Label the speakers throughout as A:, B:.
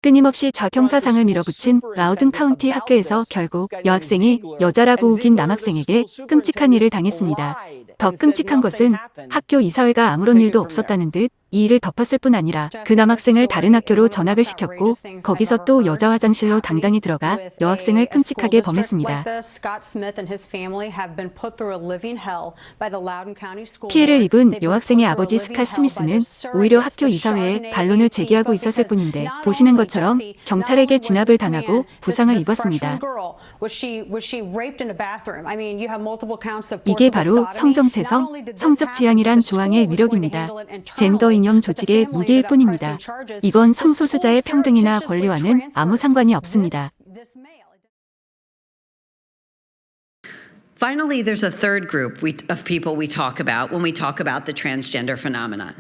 A: 끊임없이 좌경사상을 밀어붙인 라우든 카운티 학교에서 결국 여학생이 여자라고 우긴 남학생에게 끔찍한 일을 당했습니다. 더 끔찍한 것은 학교 이사회가 아무런 일도 없었다는 듯 이 일을 덮었을 뿐 아니라 그 남학생을 다른 학교로 전학을 시켰고 거기서 또 여자 화장실로 당당히 들어가 여학생을 끔찍하게 범했습니다. 피해를 입은 여학생의 아버지 스캇 스미스는 오히려 학교 이사회에 반론을 제기하고 있었을 뿐인데 보시는 것처럼 경찰에게 진압을 당하고 부상을 입었습니다. 이게 바로 성정체성, 성적지향이란 조항의 위력입니다. 젠더 이념 조직의 무기일 뿐입니다. 이건 성소수자의 평등이나 권리와는 아무 상관이 없습니다.
B: Finally, there's a third group of people we talk about when we talk about the transgender phenomenon.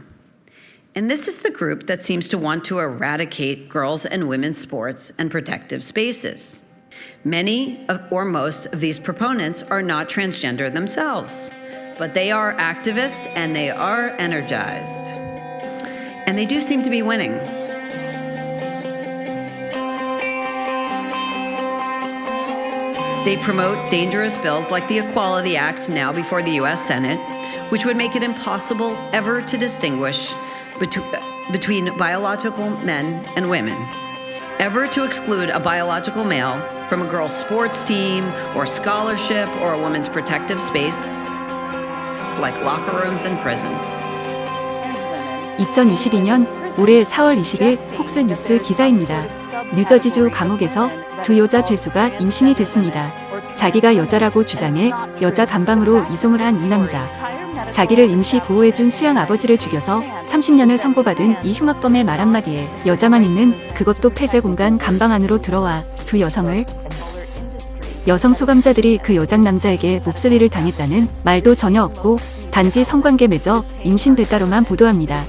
B: And this is the group that seems to want to eradicate girls' and women's sports and protective spaces. Many or most of these proponents are not transgender themselves, but they are activists and they are energized. And they do seem to be winning. They promote dangerous bills like the Equality Act, now before the US Senate, which would make it impossible ever to distinguish between biological men and women, ever to exclude a biological male from a girl's sports team or scholarship or a woman's protective space like locker rooms and prisons.
A: 2022년 올해 4월 20일 폭스뉴스 기사입니다. 뉴저지주 감옥에서 두 여자 죄수가 임신이 됐습니다. 자기가 여자라고 주장해 여자감방으로 이송을 한 이 남자. 자기를 임시 보호해준 수양 아버지를 죽여서 30년을 선고받은 이 흉악범의 말 한마디에 여자만 있는 그것도 폐쇄 공간 감방 안으로 들어와 두 여성을 여성 수감자들이 그 여장 남자에게 몹쓸 일을 당했다는 말도 전혀 없고 단지 성관계 맺어 임신됐다로만 보도합니다.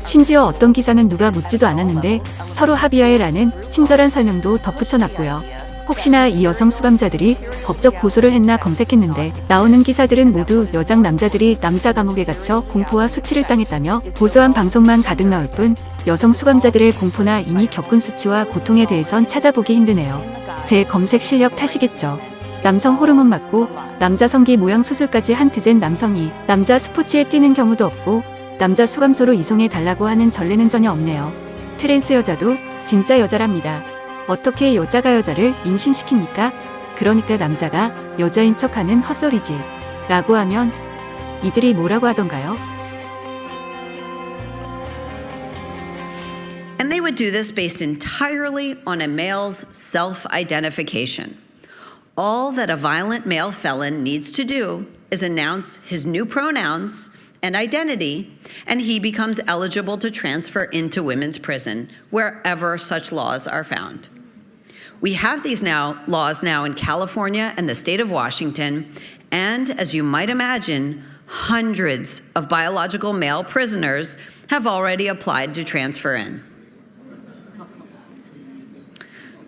A: 심지어 어떤 기사는 누가 묻지도 않았는데 서로 합의하에라는 친절한 설명도 덧붙여놨고요. 혹시나 이 여성 수감자들이 법적 고소를 했나 검색했는데 나오는 기사들은 모두 여장 남자들이 남자 감옥에 갇혀 공포와 수치를 당했다며 고소한 방송만 가득 나올 뿐 여성 수감자들의 공포나 이미 겪은 수치와 고통에 대해선 찾아보기 힘드네요. 제 검색 실력 탓이겠죠. 남성 호르몬 맞고 남자 성기 모양 수술까지 한 트젠 남성이 남자 스포츠에 뛰는 경우도 없고 남자 수감소로 이송해 달라고 하는 전례는 전혀 없네요. 트랜스 여자도 진짜 여자랍니다. 어떻게 여자가 여자를 임신시킵니까? 그러니까 남자가 여자인 척하는 헛소리지 라고 하면 이들이 뭐라고 하던가요?
B: And they would do this based entirely on a male's self-identification. All that a violent male felon needs to do is announce his new pronouns and identity, and he becomes eligible to transfer into women's prison wherever such laws are found. We have these laws now in California and the state of Washington, and as you might imagine, hundreds of biological male prisoners have already applied to transfer in.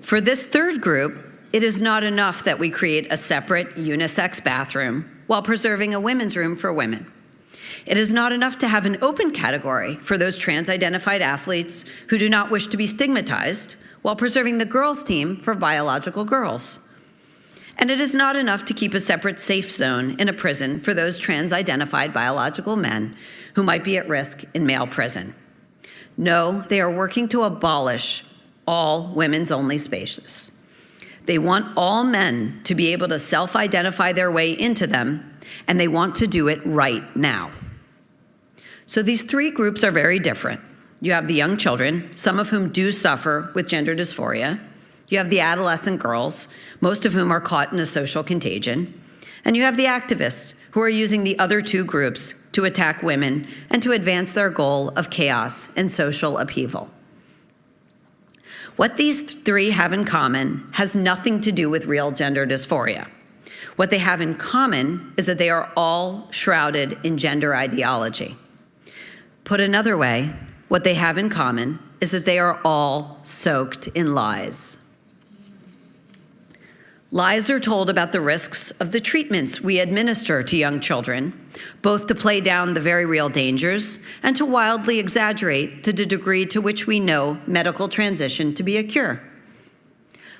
B: For this third group, it is not enough that we create a separate unisex bathroom while preserving a women's room for women. It is not enough to have an open category for those trans-identified athletes who do not wish to be stigmatized while preserving the girls' team for biological girls. And it is not enough to keep a separate safe zone in a prison for those trans-identified biological men who might be at risk in male prison. No, they are working to abolish all women's-only spaces. They want all men to be able to self-identify their way into them, and they want to do it right now. So these three groups are very different. You have the young children, some of whom do suffer with gender dysphoria. You have the adolescent girls, most of whom are caught in a social contagion. And you have the activists, who are using the other two groups to attack women and to advance their goal of chaos and social upheaval. What these three have in common has nothing to do with real gender dysphoria. What they have in common is that they are all shrouded in gender ideology. Put another way, what they have in common is that they are all soaked in lies. Lies are told about the risks of the treatments we administer to young children, both to play down the very real dangers and to wildly exaggerate to the degree to which we know medical transition to be a cure.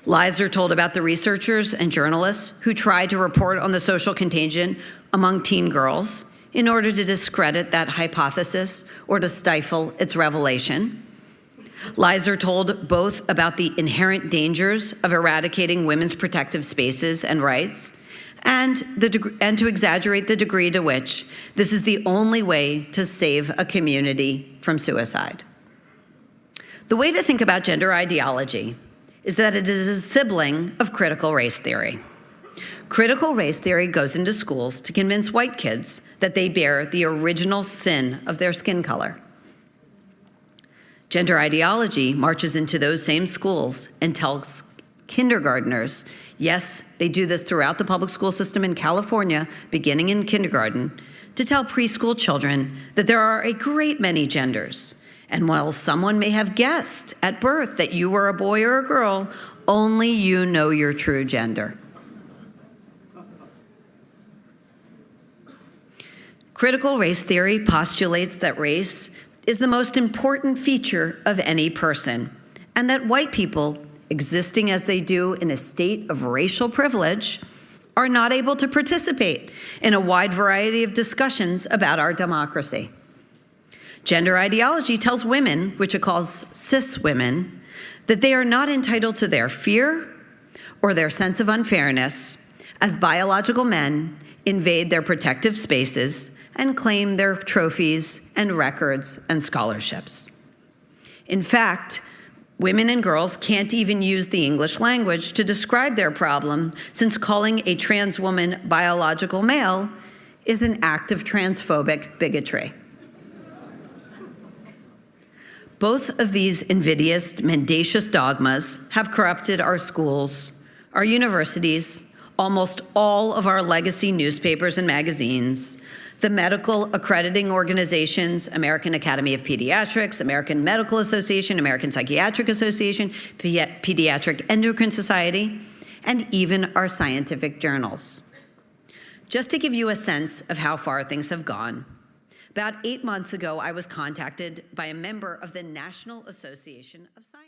B: Lies are told about the researchers and journalists who try to report on the social contagion among teen girls in order to discredit that hypothesis or to stifle its revelation. Lies are told both about the inherent dangers of eradicating women's protective spaces and rights, and to exaggerate the degree to which this is the only way to save a community from suicide. The way to think about gender ideology is that it is a sibling of critical race theory. Critical race theory goes into schools to convince white kids that they bear the original sin of their skin color. Gender ideology marches into those same schools and tells kindergartners, yes, they do this throughout the public school system in California, beginning in kindergarten, to tell preschool children that there are a great many genders. And while someone may have guessed at birth that you were a boy or a girl, only you know your true gender. Critical race theory postulates that race is the most important feature of any person, and that white people, existing as they do in a state of racial privilege, are not able to participate in a wide variety of discussions about our democracy. Gender ideology tells women, which it calls cis women, that they are not entitled to their fear or their sense of unfairness as biological men invade their protective spaces and claim their trophies and records and scholarships. In fact, women and girls can't even use the English language to describe their problem, since calling a trans woman biological male is an act of transphobic bigotry. Both of these invidious, mendacious dogmas have corrupted our schools, our universities, almost all of our legacy newspapers and magazines, the medical accrediting organizations, American Academy of Pediatrics, American Medical Association, American Psychiatric Association, Pediatric Endocrine Society, and even our scientific journals. Just to give you a sense of how far things have gone, about 8 months ago, I was contacted by a member of the National Association of Science.